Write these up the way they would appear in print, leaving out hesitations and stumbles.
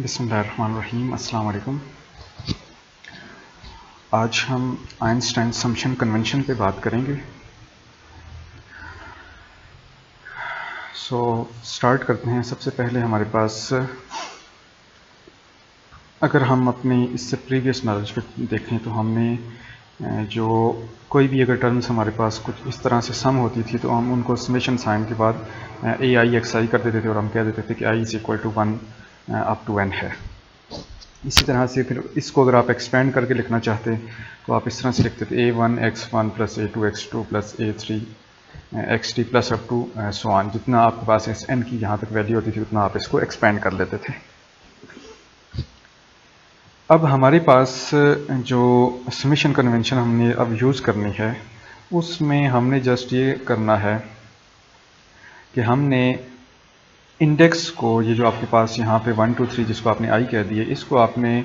बिस्मिल्लाहिर्रहमानिर्रहीम। अस्सलाम वालेकुम। आज हम आइंस्टाइन सम्शन कन्वेंशन पे बात करेंगे। स्टार्ट करते हैं। सबसे पहले हमारे पास, अगर हम अपनी इससे प्रीवियस नॉलेज पे देखें तो हमने जो कोई भी अगर टर्म्स हमारे पास कुछ इस तरह से सम होती थी तो हम उनको समेशन साइन के बाद ए आई एक्स आई कर देते थे और हम कह देते थे कि i is equal to 1 up to n है। इसी तरह से फिर इसको अगर आप एक्सपेंड करके लिखना चाहते तो आप इस तरह से लिखते थे a1x1 plus a2x2 plus a3xt plus up to so on. जितना आपके पास इस n की यहाँ तक वैल्यू होती थी उतना आप इसको एक्सपेंड कर लेते थे। अब हमारे पास जो समेशन कन्वेंशन हमने अब यूज़ करनी है उसमें हमने जस्ट ये करना है कि हमने इंडेक्स को, ये जो आपके पास यहाँ पे 1 2 3 जिसको आपने आई कह दिए, इसको आपने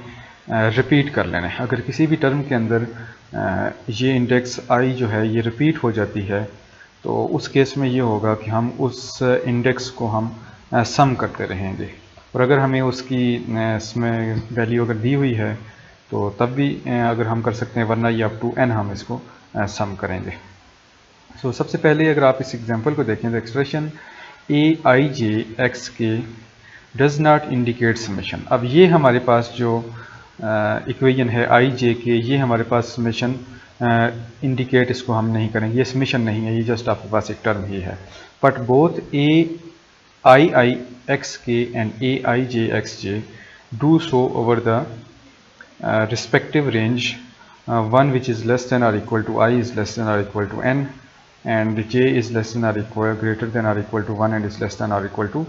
रिपीट कर लेना है। अगर किसी भी टर्म के अंदर ये इंडेक्स आई जो है ये रिपीट हो जाती है तो उस केस में ये होगा कि हम उस इंडेक्स को हम सम करते रहेंगे, और अगर हमें उसकी इसमें वैल्यू अगर दी हुई है तो तब भी अगर हम कर सकते हैं, वरना ये अप टू n हम इसको सम करेंगे। सबसे पहले अगर आप इस एग्जांपल को देखें तो expression a i j x के डज नॉट इंडिकेट समेशन। अब ये हमारे पास जो इक्वेशन है आई जे के, ये हमारे पास समेशन इंडिकेट इसको हम नहीं करेंगे, ये समेशन नहीं है, ये जस्ट आपके पास एक टर्म ही है। But both a i i x k and a i j x j do so over the respective range, one which is less than or equal to I is less than or equal to n, and j is less than or equal greater than or equal to 1 and is less than or equal to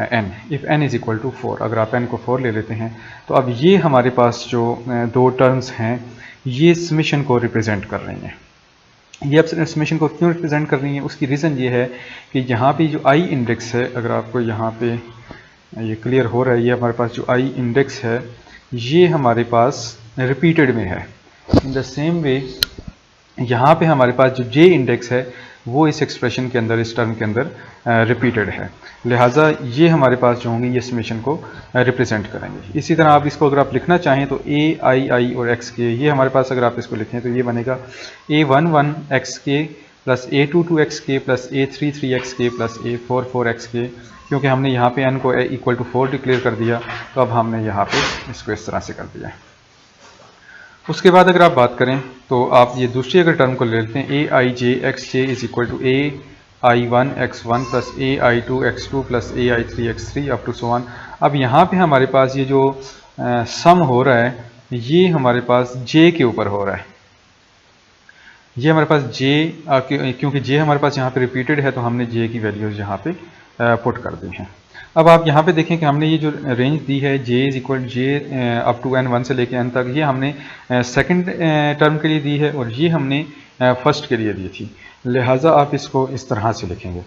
n if n is equal to 4। अगर आप n को 4 ले लेते हैं तो अब ये हमारे पास जो दो टर्म्स हैं ये समेशन को रिप्रेजेंट कर रही हैं। ये अब समेशन को क्यों रिप्रेजेंट कर रही हैं, उसकी रीज़न ये है कि यहाँ पे जो आई इंडेक्स है, अगर आपको यहाँ पे ये क्लियर हो रहा है, ये हमारे पास जो आई इंडेक्स है ये हमारे पास रिपीटेड में है। इन द सेम वे यहाँ पे हमारे पास जो जे इंडेक्स है वो इस एक्सप्रेशन के अंदर, इस टर्म के अंदर रिपीटेड है, लिहाजा ये हमारे पास जो होंगे ये समेशन को रिप्रेजेंट करेंगे। इसी तरह आप इसको अगर आप लिखना चाहें तो ए आई आई और एक्स के, ये हमारे पास अगर आप इसको लिखें तो ये बनेगा a11 एक्स के प्लस a22 एक्स के प्लस a33 एक्स के प्लस a44 एक्स के। क्योंकि हमने यहाँ पे n को इक्वल टू 4 डिक्लेयर कर दिया तो अब हमने यहाँ पे इसको इस तरह से कर दिया। उसके बाद अगर आप बात करें तो आप ये दूसरी अगर टर्म को ले लेते हैं, a i j x j is equal to a i one x one plus a i two x two plus a i three x three up to so on. अब यहाँ पे हमारे पास ये जो सम हो रहा है ये हमारे पास जे के ऊपर हो रहा है। ये हमारे पास जे, क्योंकि जे हमारे पास यहाँ पे रिपीटेड है तो हमने जे की वैल्यूज यहाँ पे पुट कर दी हैं। अब आप यहाँ पे देखें कि हमने ये जो रेंज दी है j is equal j up to n 1 से लेके n तक, ये हमने सेकंड टर्म के लिए दी है और ये हमने फर्स्ट के लिए दी थी, लिहाजा आप इसको इस तरह से लिखेंगे।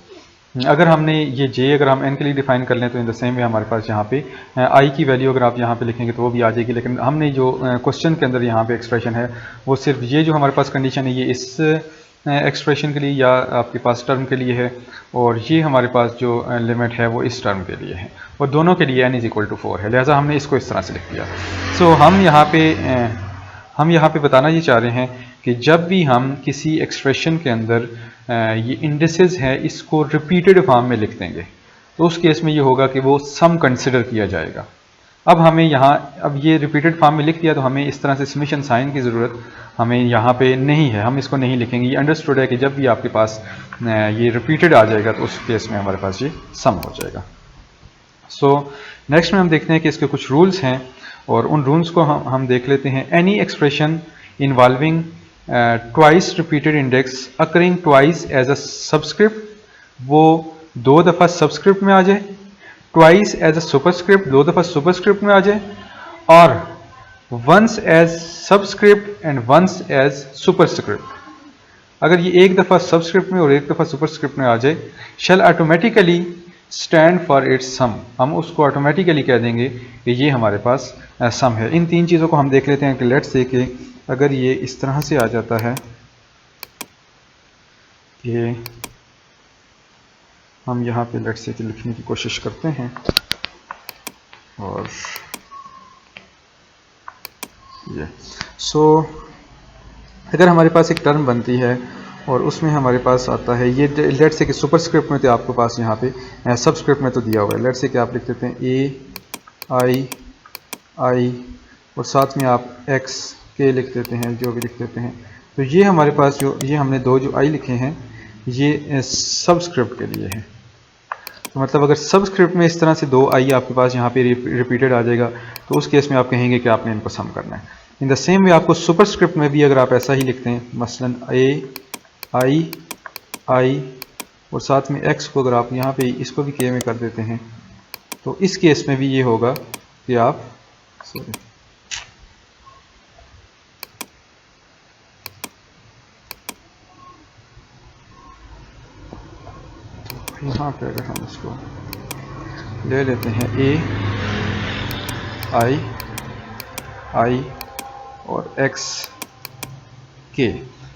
अगर हमने ये जे अगर हम n के लिए डिफाइन कर लें तो इन द सेम वे हमारे पास यहाँ पे i की वैल्यू अगर आप यहाँ पे लिखेंगे तो वो भी आ जाएगी, लेकिन हमने जो क्वेश्चन के अंदर यहाँ पे एक्सप्रेशन है वो सिर्फ ये जो हमारे पास कंडीशन है ये इस एक्सप्रेशन के लिए या आपके पास टर्म के लिए है, और ये हमारे पास जो लिमिट है वो इस टर्म के लिए है, और दोनों के लिए n इज इक्वल टू 4 है, लिहाजा हमने इसको इस तरह से लिख दिया। हम यहाँ पे बताना ये चाह रहे हैं कि जब भी हम किसी एक्सप्रेशन के अंदर ये इंडिसेस है इसको रिपीटेड फॉर्म में लिख देंगे तो उस केस में ये होगा कि वो सम कंसिडर किया जाएगा। अब हमें यहाँ, अब ये रिपीटेड फॉर्म में लिख दिया तो हमें इस तरह से समेशन साइन की ज़रूरत हमें यहाँ पे नहीं है, हम इसको नहीं लिखेंगे। ये अंडरस्टूड है कि जब भी आपके पास ये रिपीटेड आ जाएगा तो उस केस में हमारे पास ये सम हो जाएगा। नेक्स्ट में हम देखते हैं कि इसके कुछ रूल्स हैं और उन रूल्स को हम देख लेते हैं। Any expression involving twice repeated index occurring twice as a subscript, वो 2 दफ़ा सबस्क्रिप्ट में आ जाए, ट्वाइस एज अ सुपरस्क्रिप्ट 2 दफ़ा सुपरस्क्रिप्ट में आ जाए, और once as subscript and once as superscript. अगर ये 1 दफ़ा सबस्क्रिप्ट में और 1 दफ़ा सुपरस्क्रिप्ट में आ जाए, shall automatically stand for its sum, हम उसको ऑटोमेटिकली कह देंगे कि ये हमारे पास सम है। इन 3 चीज़ों को हम देख लेते हैं कि लेट्स से कि अगर ये इस तरह से आ जाता है कि हम यहाँ पे लेट्स से कि लिखने की कोशिश करते हैं, और ये अगर हमारे पास एक टर्म बनती है और उसमें हमारे पास आता है ये, लेट से कि सुपरस्क्रिप्ट में तो आपके पास यहाँ पे सबस्क्रिप्ट में तो दिया हुआ है, लेट से कि आप लिख देते हैं आई और साथ में आप एक्स के लिख देते हैं, जो भी लिख देते हैं। तो ये हमारे पास जो ये हमने दो जो आई लिखे हैं ये सबस्क्रिप्ट के लिए है। तो मतलब अगर सबस्क्रिप्ट में इस तरह से दो आई आपके पास यहाँ पे रिपीटेड आ जाएगा तो उस केस में आप कहेंगे कि आपने इनको सम करना है। इन द सेम वे आपको सुपरस्क्रिप्ट में भी अगर आप ऐसा ही लिखते हैं, मसलन आई और साथ में एक्स को अगर आप यहाँ पे इसको भी के में कर देते हैं तो इस केस में भी ये होगा कि आप यहाँ पे अगर हम इसको ले लेते हैं आई और एक्स के,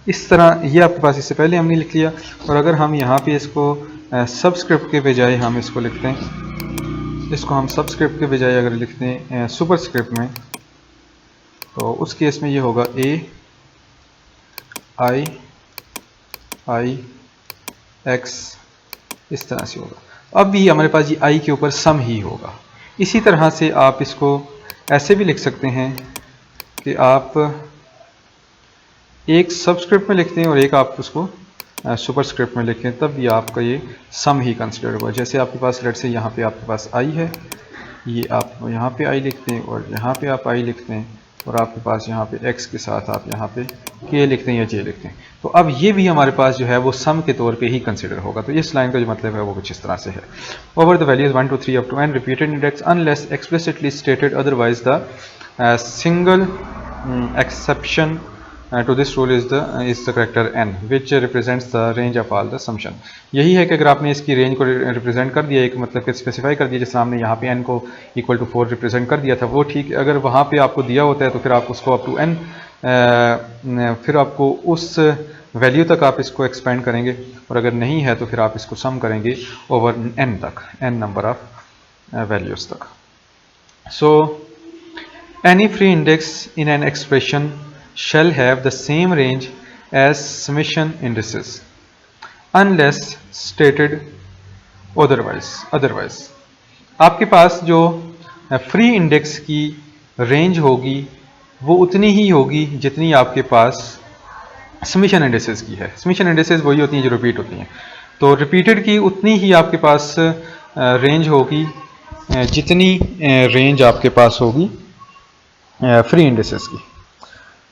इस तरह ये आपके पास इससे पहले हमने लिख लिया। और अगर हम यहाँ पे इसको सबस्क्रिप्ट के बजाय हम इसको लिखते हैं, इसको हम सबस्क्रिप्ट के बजाय अगर लिखते हैं सुपरस्क्रिप्ट में तो उस केस में ये होगा आई एक्स, इस तरह से होगा। अब भी हमारे पास ये आई के ऊपर सम ही होगा। इसी तरह से आप इसको ऐसे भी लिख सकते हैं कि आप एक सबस्क्रिप्ट में लिखते हैं और एक आप उसको सुपरस्क्रिप्ट में लिखें, तब भी आपका ये सम ही कंसिडर होगा। जैसे आपके पास लेट से यहाँ पे आपके पास आई है, ये आप यहाँ पे आई लिखते हैं और यहाँ पे आप आई लिखते हैं और आपके पास यहाँ पे x के साथ आप यहाँ पे k लिखते हैं या j लिखते हैं। तो अब ये भी हमारे पास जो है वो सम के तौर पे ही कंसिडर होगा। तो इस लाइन का जो मतलब है वो कुछ इस तरह से है, over the values 1 2 3 up to n repeated index unless explicitly stated otherwise the single exception to this rule is the character n which represents the range of all the summation। यही है कि अगर आपने इसकी रेंज को represent कर दिया, एक मतलब कि स्पेसिफाई कर दिया, जैसे हमने यहाँ पे n को इक्वल टू 4 रिप्रेजेंट कर दिया था, वो ठीक। अगर वहाँ पे आपको दिया होता है तो फिर आप उसको अप टू n फिर आपको उस वैल्यू तक आप इसको एक्सपेंड करेंगे, और अगर नहीं है तो फिर आप इसको सम करेंगे ओवर n तक, n नंबर ऑफ वैल्यूज तक। So any free index in an expression shall have the same range as summation indices unless stated otherwise। आपके पास जो फ्री इंडेक्स की रेंज होगी वो उतनी ही होगी जितनी आपके पास समेशन इंडिसेस की है। समेशन इंडिसेस वही होती हैं जो रिपीट होती हैं, तो रिपीटेड की उतनी ही आपके पास रेंज होगी जितनी रेंज आपके पास होगी फ्री इंडिसेस की।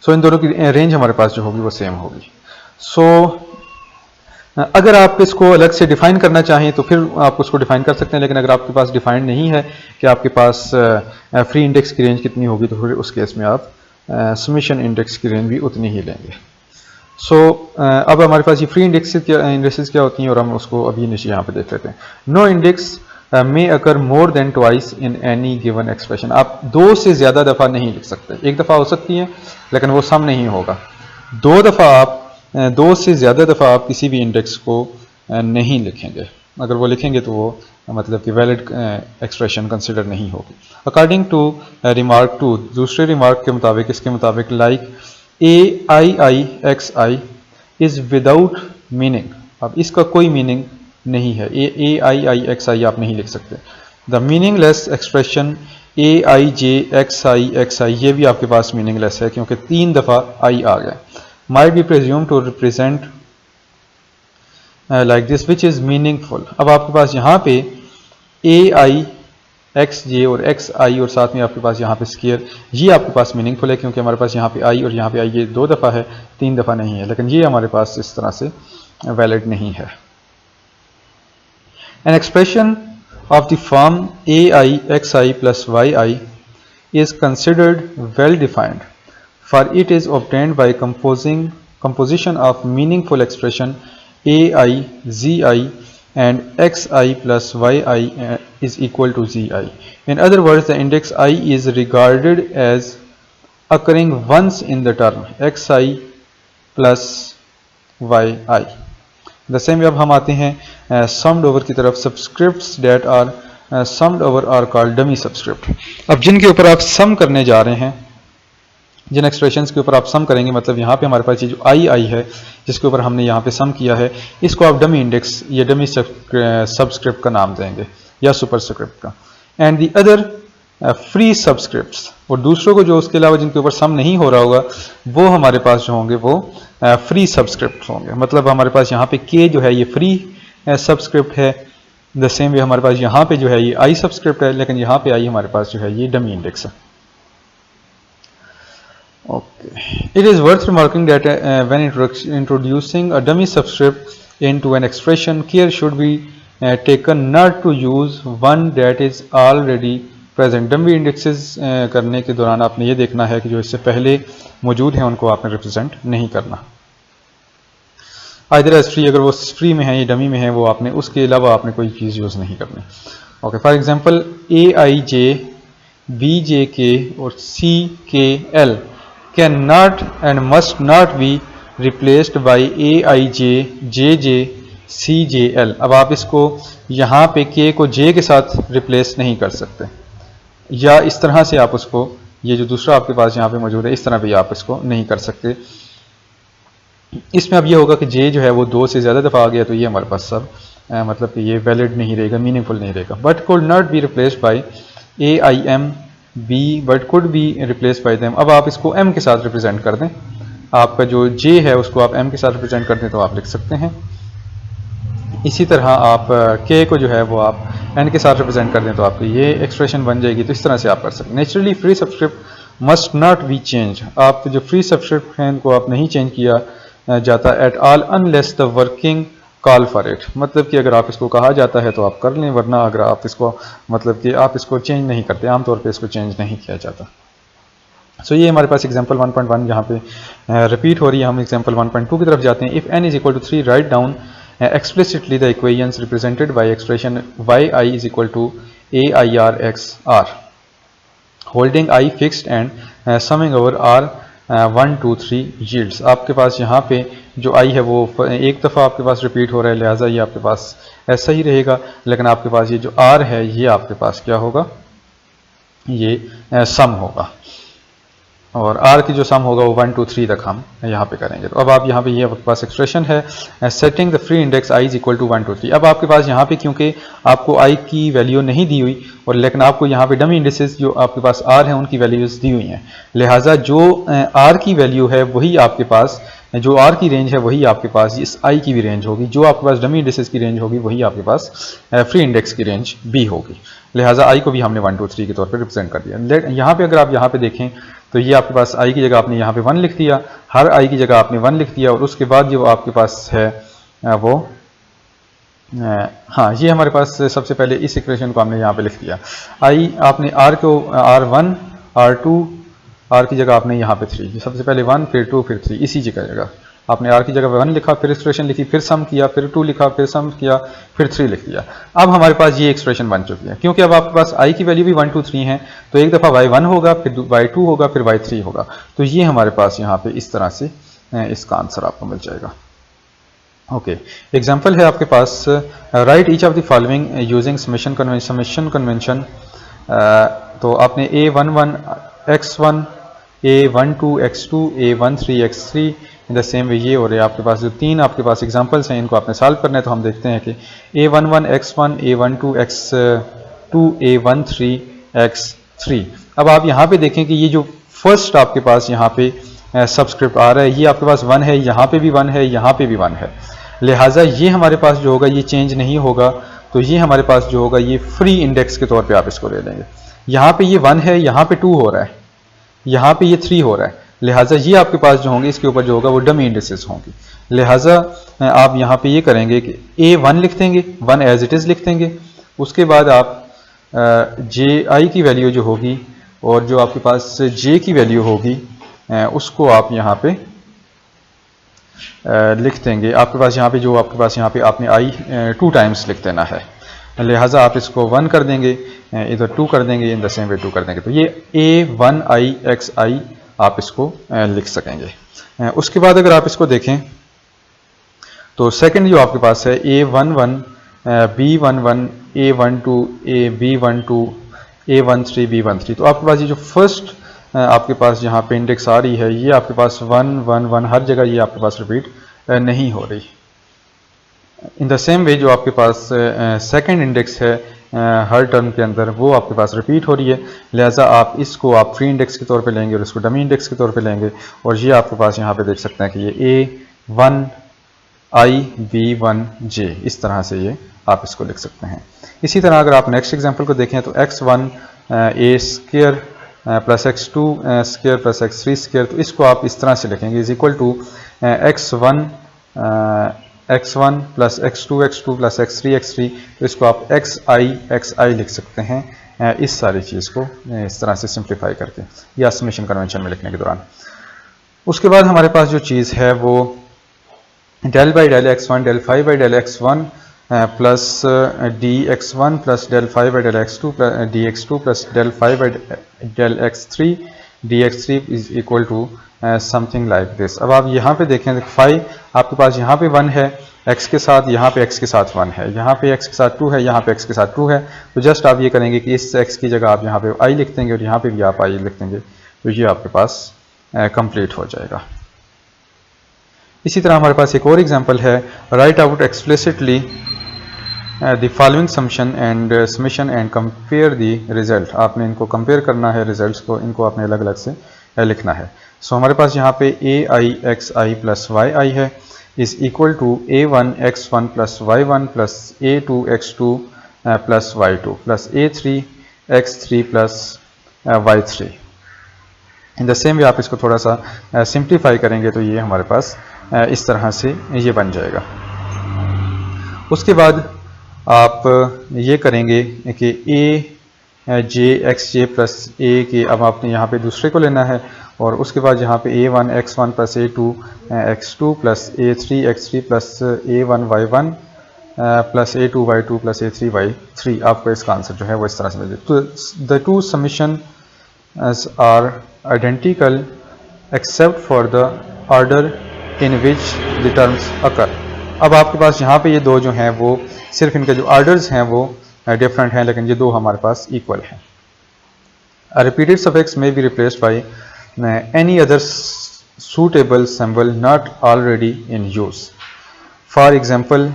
सो इन दोनों की रेंज हमारे पास जो होगी वो सेम होगी। सो अगर आप इसको अलग से डिफाइन करना चाहें तो फिर आप उसको डिफाइन कर सकते हैं, लेकिन अगर आपके पास डिफाइन नहीं है कि आपके पास फ्री इंडेक्स की रेंज कितनी होगी तो फिर उस केस में आप समेशन इंडेक्स की रेंज भी उतनी ही लेंगे। सो अब हमारे पास ये फ्री इंडेक्सेस क्या होती हैं और हम उसको अभी नीचे यहाँ पे देख लेते हैं। No index may occur more than twice in any given expression। आप दो से ज़्यादा दफ़ा नहीं लिख सकते, एक दफ़ा हो सकती है लेकिन वो सम नहीं होगा। दो से ज़्यादा दफ़ा आप किसी भी इंडेक्स को नहीं लिखेंगे, अगर वो लिखेंगे तो वो मतलब कि वैलिड एक्सप्रेशन कंसिडर नहीं होगी। अकॉर्डिंग टू रिमार्क 2, दूसरे रिमार्क के मुताबिक, इसके मुताबिक like ai is without meaning. अब इसका कोई मीनिंग नहीं है, ai आप नहीं लिख सकते। द मीनिंगलेस एक्सप्रेशन aijxi ये भी आपके पास मीनिंगलेस है क्योंकि 3 दफ़ा आई आ गया। Might be presume to represent like this which is meaningful. अब आपके पास यहाँ पे aixj और xi और साथ में आपके पास यहाँ पे स्केयर, ये आपके पास मीनिंगफुल है क्योंकि हमारे पास यहाँ पे आई और यहाँ पे आई ये 2 दफ़ा है, 3 दफ़ा नहीं है, लेकिन ये हमारे पास इस तरह से वैलिड नहीं है। An expression of the form aixi plus yi is considered well defined, for it is obtained by composition of meaningful expression aizi and xi plus yi is equal to zi। In other words, the index I is regarded as occurring once in the term xi plus yi। The same अब हम आते हैं summed over की तरफ। Subscripts that are summed over are called dummy subscript. अब जिनके ऊपर आप सम करने जा रहे हैं जिन एक्सप्रेशंस के ऊपर आप सम करेंगे, मतलब यहाँ पे हमारे पास ये जो आई है जिसके ऊपर हमने यहाँ पे सम किया है, इसको आप डमी इंडेक्स या डमी सबस्क्रिप्ट का नाम देंगे या सुपरस्क्रिप्ट का। And the other free subscripts, और दूसरों को जो उसके अलावा जिनके ऊपर सम नहीं हो रहा होगा वो हमारे पास जो होंगे वो फ्री सबस्क्रिप्ट होंगे। मतलब हमारे पास यहाँ पे के जो है ये फ्री सबस्क्रिप्ट है, द सेम वे हमारे पास यहाँ पे जो है ये आई सबस्क्रिप्ट है, लेकिन यहाँ पे आई हमारे पास जो है ये डमी इंडेक्स है। Okay. It is worth remarking that when introducing a dummy subscript into an expression, care should be taken not to use one that is already present. Dummy indexes करने के दौरान आपने ये देखना है कि जो इससे पहले मौजूद हैं उनको आपने रिप्रेजेंट नहीं करना। आइदर एज फ्री, अगर वो फ्री में है या डमी में है वो आपने उसके अलावा आपने कोई चीज़ यूज़ नहीं करनी। Okay, for example AIJ, BJK और CKL cannot and must not be replaced by AIJ, JJ, CJL। अब आप इसको यहाँ पे K को J के साथ रिप्लेस नहीं कर सकते, या इस तरह से आप उसको, ये जो दूसरा आपके पास यहाँ पे मौजूद है इस तरह भी आप इसको नहीं कर सकते। इसमें अब ये होगा कि J जो है वो 2 से ज़्यादा दफ़ा आ गया तो ये हमारे पास सब मतलब कि ये वैलिड नहीं रहेगा, मीनिंगफुल नहीं रहेगा। But could not be replaced by AIM, B but could be replace by them. अब आप इसको M के साथ रिप्रेजेंट कर दें, आपका जो J है उसको आप M के साथ रिप्रेजेंट कर दें तो आप लिख सकते हैं। इसी तरह आप K को जो है वो आप N के साथ रिप्रेजेंट कर दें तो आपकी ये एक्सप्रेशन बन जाएगी। तो इस तरह से आप कर सकते हैं। Naturally free subscript must not be change, आप जो फ्री सब्सक्रिप्ट हैं उनको आप नहीं चेंज किया जाता at all unless the working call for it. मतलब कि अगर आप इसको कहा जाता है तो आप कर लें, वरना अगर आप इसको मतलब कि आप इसको चेंज नहीं करते, आमतौर पे इसको चेंज नहीं किया जाता। सो ये हमारे पास एग्जांपल 1.1 यहाँ पे रिपीट हो रही है। हम एग्जांपल 1.2 की तरफ जाते हैं। If n is equal to 3 write down explicitly the equations represented by expression yi is equal to airxr holding I fixed and summing over r 1 2 3 yields। आपके पास यहाँ पे जो I है वो एक दफ़ा आपके पास रिपीट हो रहा है, लिहाजा ये आपके पास ऐसा ही रहेगा। लेकिन आपके पास ये जो R है ये आपके पास क्या होगा, ये सम होगा, और R की जो सम होगा वो 1 2 3 तक हम यहाँ पे करेंगे। तो अब आप यहाँ पे ये आपके पास एक्सप्रेशन है setting the free index I is equal to 1 2 3। अब आपके पास यहाँ पे क्योंकि आपको I की वैल्यू नहीं दी हुई और लेकिन आपको यहाँ पे डमी इंडेक्सेस जो आपके पास R हैं उनकी वैल्यूज दी हुई हैं, लिहाजा जो R की वैल्यू है वही आपके पास, जो R की रेंज है वही आपके पास इस I की भी रेंज होगी, जो आपके पास डमी इंडेक्सेस की रेंज होगी वही आपके पास फ्री इंडेक्स की रेंज भी होगी। लिहाजा I को भी हमने 1 2 3 के तौर पर रिप्रेजेंट कर दिया। यहाँ पे अगर आप यहाँ पे देखें तो ये आपके पास I की जगह आपने यहाँ पे 1 लिख दिया, हर I की जगह आपने 1 लिख दिया, और उसके बाद जो आपके पास है वो हाँ, ये हमारे पास सबसे पहले इस इक्वेशन को हमने यहाँ पे लिख दिया। I आपने R को R1 R2 R की जगह आपने यहाँ पे 3, सबसे पहले 1 फिर 2 फिर 3, इसी जगह आपने R की जगह 1 लिखा, फिर एक्सप्रेशन लिखी, फिर सम किया, फिर 2 लिखा, फिर सम किया, फिर 3 लिख दिया। अब हमारे पास ये एक्सप्रेशन बन चुकी है। क्योंकि अब आपके पास I की वैल्यू भी 1 2 3 है तो एक दफ़ा y1 होगा, फिर y2 होगा, फिर y3 होगा। तो ये हमारे पास यहाँ पे इस तरह से इसका आंसर आपको मिल जाएगा। ओके, एग्जाम्पल है आपके पास write each of the following using summation convention. तो आपने a11 x1 a12 x2 a13 x3 in the same वे ये हो रहे हैं। आपके पास जो 3 आपके पास एग्जांपल्स हैं इनको आपने सॉल्व करना है। तो हम देखते हैं कि a11 x1 a12 x2 a13 x3। अब आप यहाँ पे देखें कि ये जो फर्स्ट आपके पास यहाँ पे सबस्क्रिप्ट आ रहा है ये आपके पास 1 है, यहाँ पे भी 1 है, यहाँ पे भी 1 है, लिहाजा ये हमारे पास जो होगा ये चेंज नहीं होगा। तो ये हमारे पास जो होगा ये फ्री इंडेक्स के तौर पे आप इसको ले लेंगे। यहाँ पे ये 1 है, यहाँ पे 2 हो रहा है, यहाँ पे ये 3 हो रहा है, लिहाजा ये आपके पास जो होंगे इसके ऊपर जो होगा वो डमी इंडेक्सेस होंगी। लिहाजा आप यहाँ पे ये करेंगे कि a1 लिख देंगे, 1 एज इट इज़ लिख देंगे। उसके बाद आप ji की वैल्यू जो होगी और जो आपके पास j की वैल्यू होगी उसको आप यहाँ पे लिख देंगे। आपके पास यहाँ पे जो आपके पास यहाँ पे आपने I 2 टाइम्स लिख देना है, लिहाजा आप इसको 1 कर देंगे, इधर 2 कर देंगे, इन द सेम वे 2 कर देंगे। तो ये a1i आप इसको लिख सकेंगे। उसके बाद अगर आप इसको देखें तो सेकंड जो आपके पास है a11 b11 a12 b12 a13 b13। तो आपके पास ये जो फर्स्ट आपके पास यहाँ पे इंडेक्स आ रही है, ये आपके पास 1 1 1 हर जगह ये आपके पास रिपीट नहीं हो रही। इन द सेम वे जो आपके पास सेकंड इंडेक्स है हर टर्म के अंदर, वो आपके पास रिपीट हो रही है, लिहाजा आप इसको आप फ्री इंडेक्स के तौर पे लेंगे और इसको डमी इंडेक्स के तौर पे लेंगे। और ये आपके पास यहाँ पे देख सकते हैं कि ये A1 I B1 J, इस तरह से ये आप इसको लिख सकते हैं। इसी तरह अगर आप नेक्स्ट एग्जांपल को देखें तो x1 a square plus x2 square plus x3 square, तो इसको आप इस तरह से लिखेंगे is equal to x1 plus x2 plus x3, तो इसको आप xi लिख सकते हैं इस सारी चीज़ को इस तरह से सिंप्लीफाई करके या समेशन कन्वेंशन में लिखने के दौरान। उसके बाद हमारे पास जो चीज़ है वो del by del x1 del phi by del x1 plus dx1 plus del phi by del x2 dx2 plus del phi by del x3 dx3 is equal to something like this. अब आप यहाँ पे देखें phi आपके पास यहाँ पे 1 है x के साथ, यहाँ पे x के साथ 1 है, यहाँ पे x के साथ 2 है, यहाँ पे x के साथ 2 है, तो जस्ट आप ये करेंगे कि इस x की जगह आप यहाँ पे i लिख देंगे और यहाँ पे भी आप i लिख देंगे, तो ये आपके पास कंप्लीट हो जाएगा। इसी तरह हमारे पास एक और एग्जांपल है, right out explicitly the following summation and summation and compare the result. आपने इनको कंपेयर करना है, रिजल्ट्स को इनको आपने अलग अलग से लिखना है। सो हमारे पास यहाँ पे ai xi प्लस yi है is equal to a1 x1 plus y1 plus a2 x2 plus y2 plus a3 x3 plus y3। In the same way आप इसको थोड़ा सा सिंप्लीफाई करेंगे तो ये हमारे पास इस तरह से ये बन जाएगा। उसके बाद आप ये करेंगे कि a j x j plus a के, अब आपने यहाँ पे दूसरे को लेना है और उसके बाद यहाँ पे a1 x1 plus a2 x2 plus a3 x3 plus a1 y1 plus a2 y2 plus a3 y3, आपको इसका आंसर जो है वो इस तरह से मिल जाए। तो the two summation are identical except for the order in which the terms occur. अब आपके पास यहाँ पे ये दो जो हैं वो सिर्फ इनके जो ऑर्डर्स हैं वो डिफरेंट हैं, लेकिन ये दो हमारे पास इक्वल हैं। A repeated suffix may be replaced by any other suitable symbol not already in use. For example,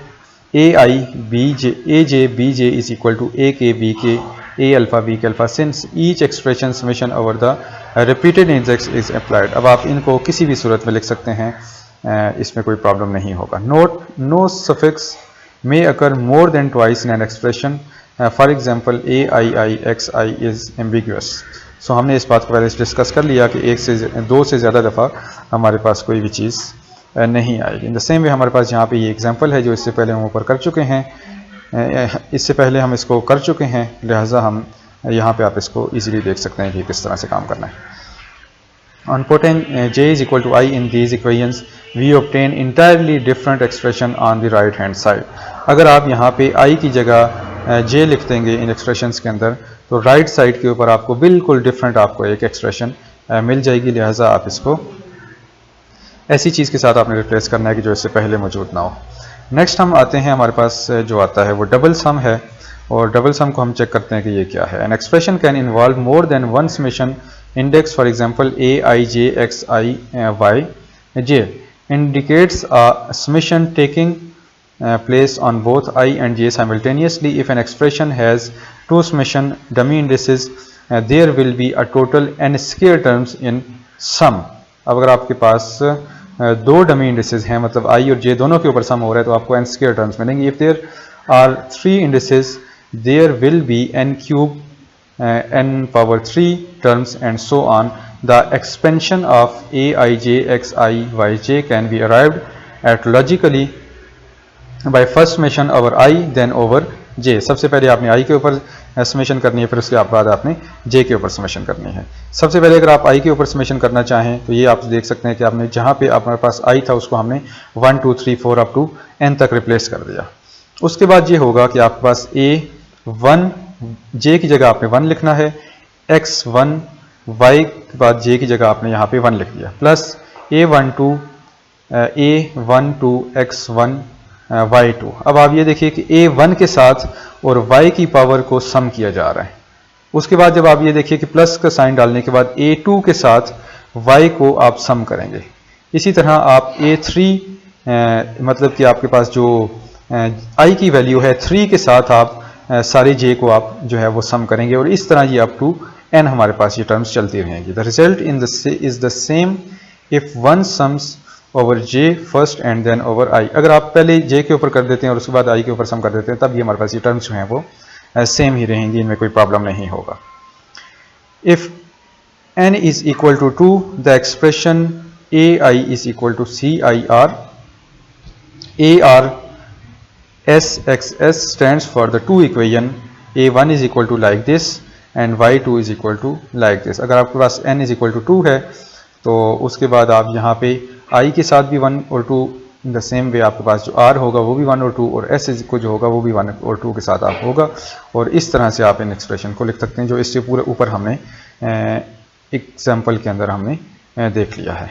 ai bj aj bj is equal to ak bk a alpha bk alpha, since each expression summation over the repeated index is applied। अब आप इनको किसी भी सूरत में लिख सकते हैं, इसमें कोई प्रॉब्लम नहीं होगा। Note, no suffix may occur more than twice in an expression, for example ai xi is ambiguous। सो हमने इस बात को पहले डिस्कस कर लिया कि दो से ज़्यादा दफ़ा हमारे पास कोई भी चीज़ नहीं आएगी। इन द सेम वे हमारे पास यहाँ पे ये एग्जांपल है जो इससे पहले हम ऊपर कर चुके हैं, इससे पहले हम इसको कर चुके हैं, लिहाजा हम यहाँ पे आप इसको इजीली देख सकते हैं कि किस तरह से काम करना है। On putting j is equal to I in these equations, we obtain entirely different expression on the right hand side। अगर आप यहाँ पे I की जगह j लिख देंगे इन एक्सप्रेशंस के अंदर, तो राइट साइड के ऊपर आपको बिल्कुल डिफरेंट आपको एक एक्सप्रेशन मिल जाएगी, लिहाजा आप इसको ऐसी चीज़ के साथ आपने रिप्लेस करना है कि जो इससे पहले मौजूद ना हो। नेक्स्ट हम आते हैं, हमारे पास जो आता है वो डबल सम है, और डबल सम को हम चेक करते हैं कि ये क्या है। An expression can involve more than one summation index, for example aij xi yj indicates a summation taking place on both I and j simultaneously. If an expression has two summation dummy indices, there will be a total n square terms in sum। अब अगर आपके पास दो dummy indices हैं, मतलब i और j दोनों के ऊपर सम हो रहा है, तो आपको n स्क्वायर टर्म्स मिलेंगे। If there are 3 indices, there will be n cube n power 3 terms and so on। The expansion of aij xi yj can be arrived at logically by first summation over I then over j। सबसे पहले आपने i के ऊपर summation करनी है, फिर उसके बाद आपने j के ऊपर समेशन करनी है। सबसे पहले अगर आप i के ऊपर समेशन करना चाहें तो ये आप देख सकते हैं कि आपने जहाँ पे हमारे पास i था उसको हमने 1 2 3 4 अप टू n तक रिप्लेस कर दिया। उसके बाद ये होगा कि आपके पास a1 j की जगह आपने 1 लिखना है, x1 y के बाद j की जगह आपने यहाँ पे 1 लिख दिया, प्लस a12 x1 y2। अब आप ये देखिए कि a1 के साथ और y की पावर को सम किया जा रहा है, उसके बाद जब आप ये देखिए कि प्लस का साइन डालने के बाद A2 के साथ y को आप सम करेंगे। इसी तरह आप A3 मतलब कि आपके पास जो i की वैल्यू है 3 के साथ आप सारे j को आप जो है वो सम करेंगे और इस तरह ये अप टू n हमारे पास ये टर्म्स चलती रहेंगी। The result in is the same if one sums over j first and then over i। अगर आप पहले j के ऊपर कर देते हैं और उसके बाद i के ऊपर सम कर देते हैं तब ये हमारे पास ये टर्म्स जो हैं वो सेम ही रहेंगी, इनमें कोई प्रॉब्लम नहीं होगा। If n is equal to 2, the expression ai is equal to cir, ar sxs stands for the two equation a1 is equal to like this and y2 is equal to like this। अगर आपके पास n is equal to 2 है तो उसके बाद आप यहाँ पे i के साथ भी 1 और 2 इन द सेम वे आपके पास जो r होगा वो भी 1 और 2 और s को जो होगा वो भी 1 और 2 के साथ आप होगा और इस तरह से आप इन एक्सप्रेशन को लिख सकते हैं जो इससे पूरे ऊपर हमने एग्जाम्पल के अंदर हमने देख लिया है।